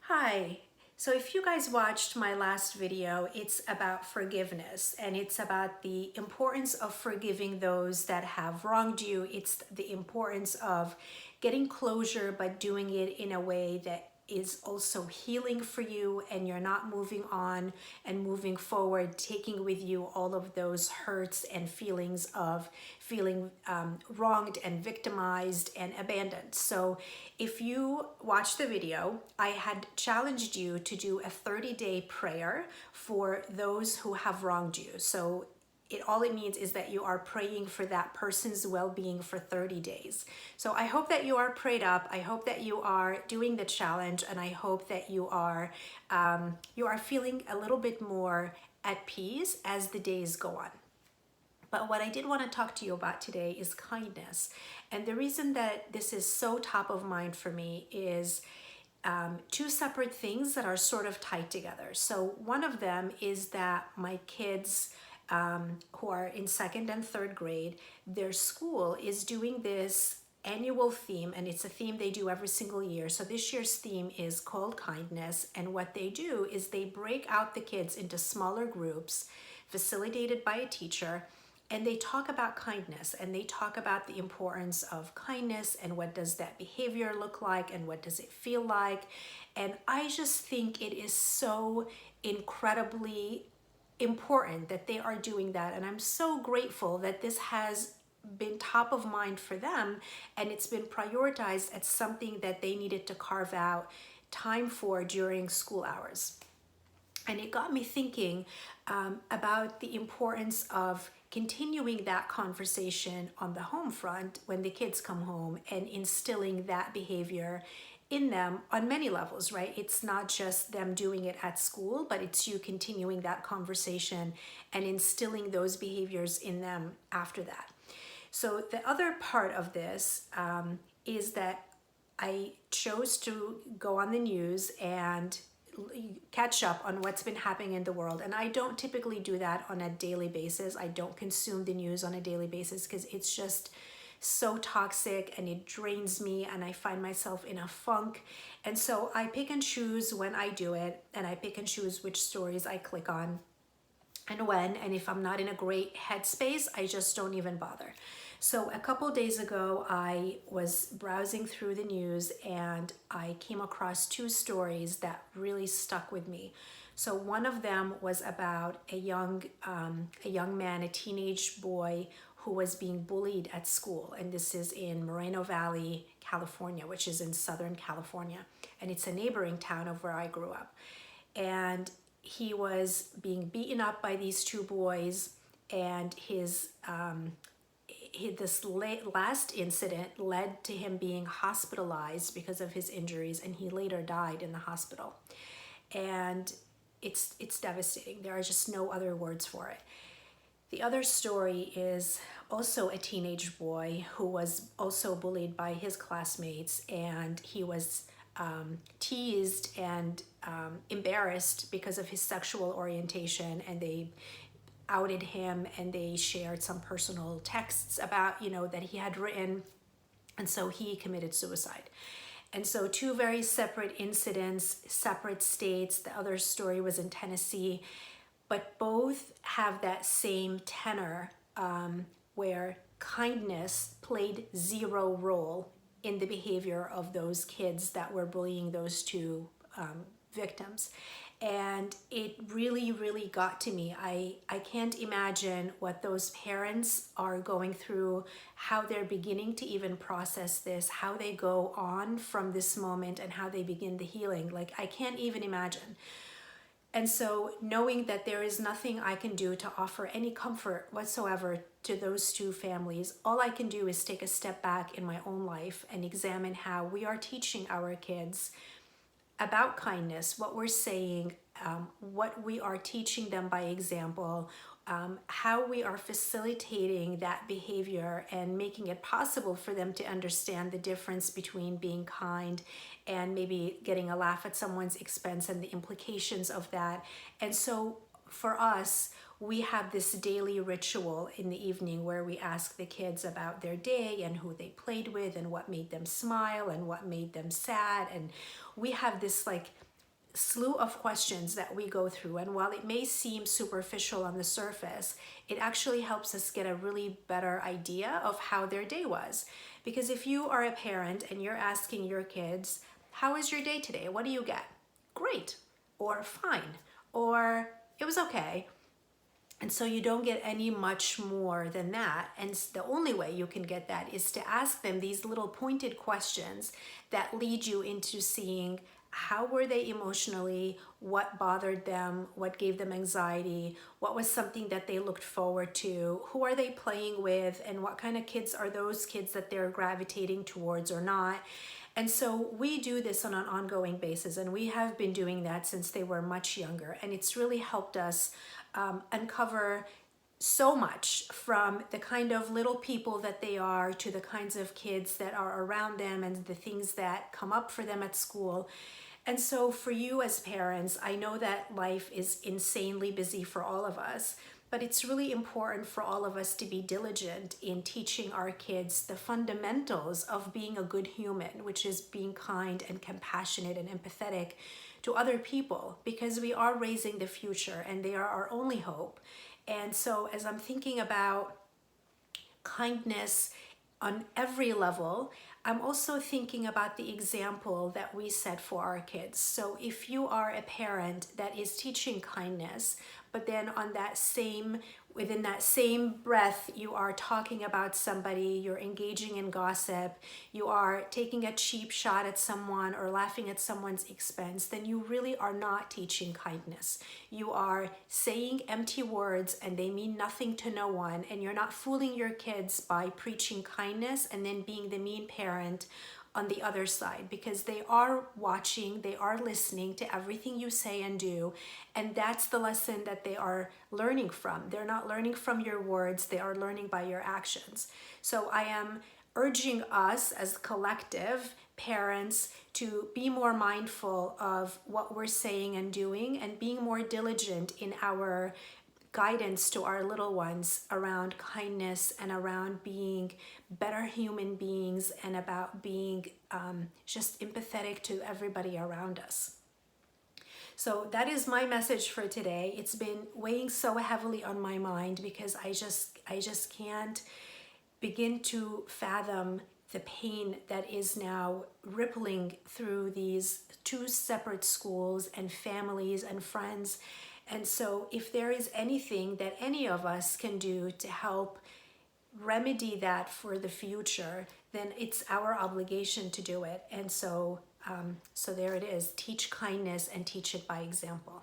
Hi. So if you guys watched my last video, it's about forgiveness and it's about the importance of forgiving those that have wronged you. It's the importance of getting closure, but doing it in a way that is also healing for you and you're not moving on and moving forward, taking with you all of those hurts and feelings of feeling wronged and victimized and abandoned. So if you watch the video, I had challenged you to do a 30-day prayer for those who have wronged you. So all it means is that you are praying for that person's well-being for 30 days. So I hope that you are prayed up. I hope that you are doing the challenge, and I hope that you are feeling a little bit more at peace as the days go on. But what I did want to talk to you about today is kindness. And the reason that this is so top of mind for me is two separate things that are sort of tied together. So one of them is that my kids who are in second and third grade, their school is doing this annual theme, and it's a theme they do every single year. So this year's theme is called kindness, and what they do is they break out the kids into smaller groups facilitated by a teacher, and they talk about kindness and they talk about the importance of kindness and what does that behavior look like and what does it feel like. And I just think it is so incredibly important that they are doing that, and I'm so grateful that this has been top of mind for them and it's been prioritized as something that they needed to carve out time for during school hours. And it got me thinking about the importance of continuing that conversation on the home front when the kids come home and instilling that behavior in them on many levels, right? It's not just them doing it at school, but it's you continuing that conversation and instilling those behaviors in them after that. So the other part of this is that I chose to go on the news and catch up on what's been happening in the world. And I don't typically do that on a daily basis. I don't consume the news on a daily basis because it's just so toxic and it drains me and I find myself in a funk. And so I pick and choose when I do it, and I pick and choose which stories I click on and when. And if I'm not in a great headspace, I just don't even bother. So a couple days ago, I was browsing through the news and I came across two stories that really stuck with me. So one of them was about a young man, a teenage boy who was being bullied at school. And this is in Moreno Valley, California, which is in Southern California. And it's a neighboring town of where I grew up. And he was being beaten up by these two boys, and this last incident led to him being hospitalized because of his injuries, and he later died in the hospital. And it's devastating. There are just no other words for it. The other story is also a teenage boy who was also bullied by his classmates, and he was teased and embarrassed because of his sexual orientation, and they outed him and they shared some personal texts about, that he had written, and so he committed suicide. And so two very separate incidents, separate states. The other story was in Tennessee, but both have that same tenor where kindness played zero role in the behavior of those kids that were bullying those two victims. And it really, really got to me. I can't imagine what those parents are going through, how they're beginning to even process this, how they go on from this moment and how they begin the healing. Like, I can't even imagine. And so knowing that there is nothing I can do to offer any comfort whatsoever to those two families, all I can do is take a step back in my own life and examine how we are teaching our kids about kindness, what we're saying, what we are teaching them by example, how we are facilitating that behavior and making it possible for them to understand the difference between being kind and maybe getting a laugh at someone's expense and the implications of that. And so for us, we have this daily ritual in the evening where we ask the kids about their day and who they played with and what made them smile and what made them sad. And we have this like slew of questions that we go through, and while it may seem superficial on the surface, it actually helps us get a really better idea of how their day was. Because if you are a parent and you're asking your kids, how was your day today? What do you get? Great, or fine, or it was okay. And so you don't get any much more than that. And the only way you can get that is to ask them these little pointed questions that lead you into seeing how were they emotionally, what bothered them, what gave them anxiety, what was something that they looked forward to, who are they playing with, and what kind of kids are those kids that they're gravitating towards or not. And so we do this on an ongoing basis, and we have been doing that since they were much younger. And it's really helped us uncover so much, from the kind of little people that they are to the kinds of kids that are around them and the things that come up for them at school. And so for you as parents, I know that life is insanely busy for all of us, but it's really important for all of us to be diligent in teaching our kids the fundamentals of being a good human, which is being kind and compassionate and empathetic to other people, because we are raising the future and they are our only hope. And so as I'm thinking about kindness on every level, I'm also thinking about the example that we set for our kids. So if you are a parent that is teaching kindness, but then within that same breath, you are talking about somebody, you're engaging in gossip, you are taking a cheap shot at someone or laughing at someone's expense, then you really are not teaching kindness. You are saying empty words and they mean nothing to no one, and you're not fooling your kids by preaching kindness and then being the mean parent on the other side, because they are watching, they are listening to everything you say and do, and that's the lesson that they are learning from. They're not learning from your words, they are learning by your actions. So I am urging us as collective parents to be more mindful of what we're saying and doing, and being more diligent in our guidance to our little ones around kindness and around being better human beings, and about being just empathetic to everybody around us. So that is my message for today. It's been weighing so heavily on my mind because I just can't begin to fathom the pain that is now rippling through these two separate schools and families and friends. And so if there is anything that any of us can do to help remedy that for the future, then it's our obligation to do it. And so there it is. Teach kindness and teach it by example.